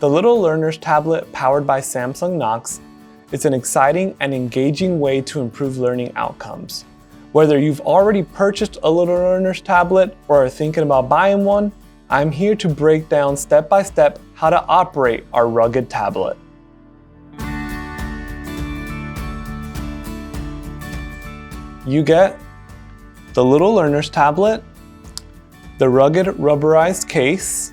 The Little Learner's tablet, powered by Samsung Knox, is an exciting and engaging way to improve learning outcomes. Whether you've already purchased a Little Learner's tablet or are thinking about buying one, I'm here to break down step by step how to operate our rugged tablet. You get the Little Learner's tablet, the rugged rubberized case,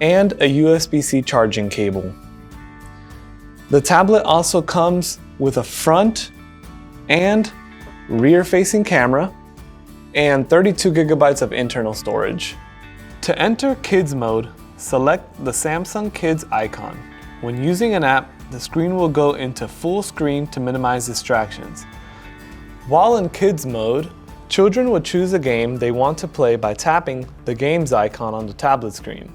and a USB-C charging cable. The tablet also comes with a front and rear-facing camera and 32 gigabytes of internal storage. To enter Kids mode, select the Samsung Kids icon. When using an app, the screen will go into full screen to minimize distractions. While in Kids mode, children will choose a game they want to play by tapping the games icon on the tablet screen.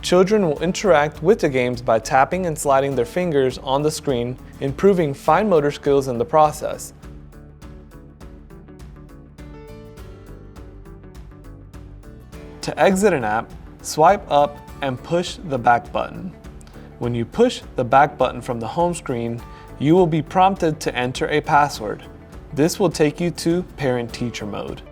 Children will interact with the games by tapping and sliding their fingers on the screen, improving fine motor skills in the process. To exit an app, swipe up and push the back button. When you push the back button from the home screen, you will be prompted to enter a password. This will take you to parent-teacher mode.